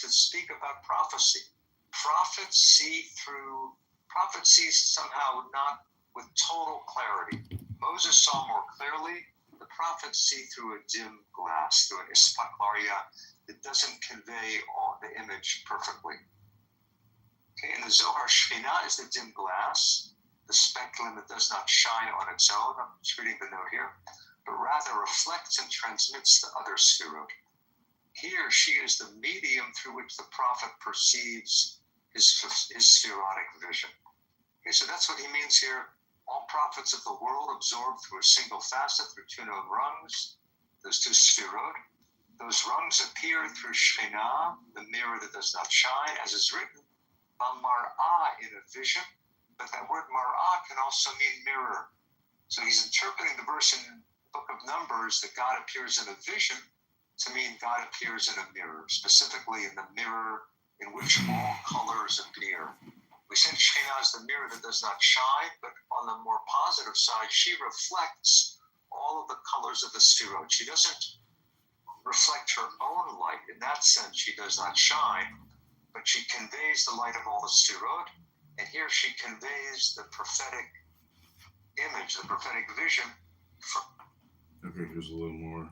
to speak about prophecy. Prophets see somehow not with total clarity. Moses saw more clearly. The prophets see through a dim glass, through an ispaklaria that doesn't convey all the image perfectly. Okay, in the Zohar, Shekhinah is the dim glass, the speculum that does not shine on its own. I'm just reading the note here, but rather reflects and transmits the other sefirot. Here, she is the medium through which the prophet perceives his spherotic vision. Okay, so that's what he means here. All prophets of the world absorbed through a single facet, through two known rungs, those two sefirot. Those rungs appear through Shekhinah, the mirror that does not shine, as is written, Mar'ah, in a vision. But that word Mar'ah can also mean mirror. So he's interpreting the verse in the book of Numbers that God appears in a vision to mean God appears in a mirror, specifically in the mirror in which all colors appear. We said Shekhinah is the mirror that does not shine, but on the more positive side, she reflects all of the colors of the sefirot. She doesn't reflect her own light. In that sense, she does not shine, but she conveys the light of all the sefirot. And here she conveys the prophetic image, the prophetic vision. Okay, here's a little more.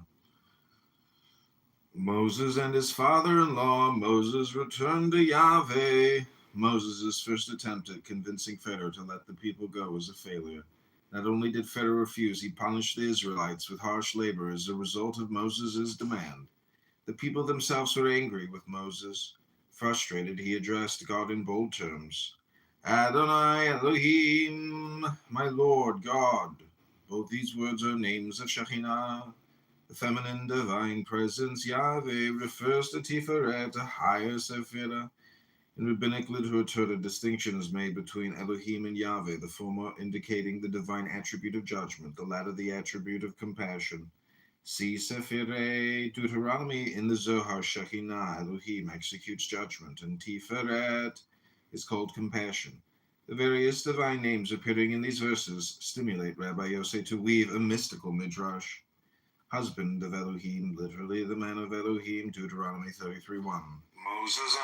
Moses and his father-in-law, Moses returned to Yahweh. Moses' first attempt at convincing Pharaoh to let the people go was a failure. Not only did Pharaoh refuse, he punished the Israelites with harsh labor as a result of Moses' demand. The people themselves were angry with Moses. Frustrated, he addressed God in bold terms. Adonai Elohim, my Lord God. Both these words are names of Shekhinah. The feminine divine presence, Yahweh, refers to Tiferet, a higher Sephirah. In rabbinic literature, a distinction is made between Elohim and Yahweh, the former indicating the divine attribute of judgment, the latter the attribute of compassion. See Sephirah, Deuteronomy. In the Zohar, Shekhinah, Elohim, executes judgment, and Tiferet is called compassion. The various divine names appearing in these verses stimulate Rabbi Yossi to weave a mystical midrash. Husband of Elohim, literally the man of Elohim, Deuteronomy 33:1. Moses.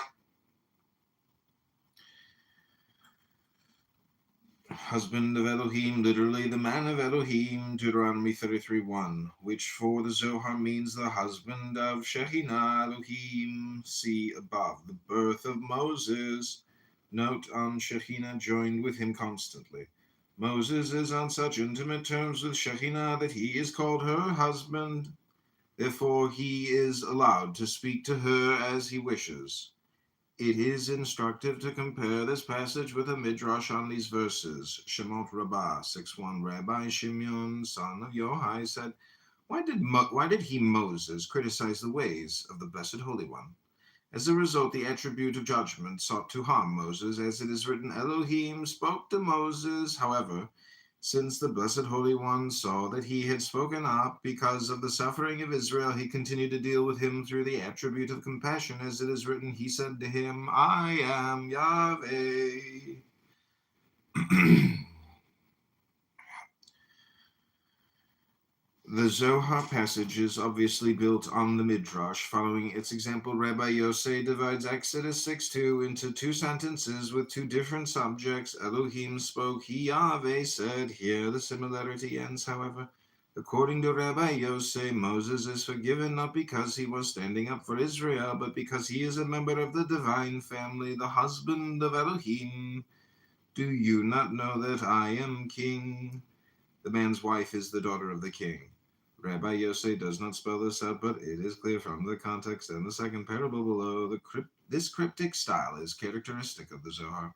Husband of Elohim, literally the man of Elohim, Deuteronomy 33:1, which for the Zohar means the husband of Shekhinah Elohim. See above. The birth of Moses. Note on Shekhinah joined with him constantly. Moses is on such intimate terms with Shekhinah that he is called her husband. Therefore, he is allowed to speak to her as he wishes. It is instructive to compare this passage with a midrash on these verses. Shemot Rabbah 6:1. Rabbi Shimon, son of Yohai, said, Why did he, Moses, criticize the ways of the Blessed Holy One? As a result, the attribute of judgment sought to harm Moses, as it is written, Elohim spoke to Moses. However, since the Blessed Holy One saw that he had spoken up because of the suffering of Israel, he continued to deal with him through the attribute of compassion, as it is written, he said to him, I am Yahweh. The Zohar passage is obviously built on the Midrash. Following its example, Rabbi Yossi divides Exodus 6:2 into two sentences with two different subjects. Elohim spoke, he Yahweh said. Here the similarity ends, however. According to Rabbi Yossi, Moses is forgiven not because he was standing up for Israel, but because he is a member of the divine family, the husband of Elohim. Do you not know that I am king? The man's wife is the daughter of the king. Rabbi Yossi does not spell this out, but it is clear from the context and the second parable below. This cryptic style is characteristic of the Zohar.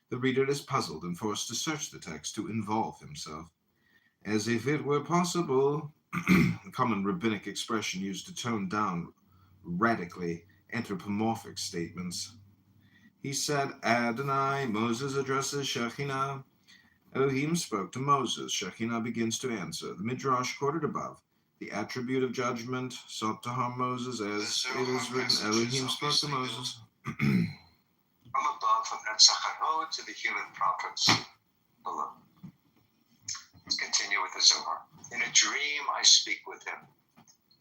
The reader is puzzled and forced to search the text to involve himself. As if it were possible, a common rabbinic expression used to tone down radically anthropomorphic statements. He said, Adonai, Moses addresses Shekhinah. Elohim spoke to Moses. Shekhinah begins to answer. The Midrash quoted above. The attribute of judgment sought to harm Moses, as it is written, Elohim spoke to Moses. From above, from Netzach to the human prophets below. Let's continue with the Zohar. In a dream, I speak with him.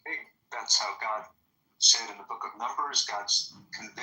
Okay, that's how God said in the book of Numbers, God's conveyed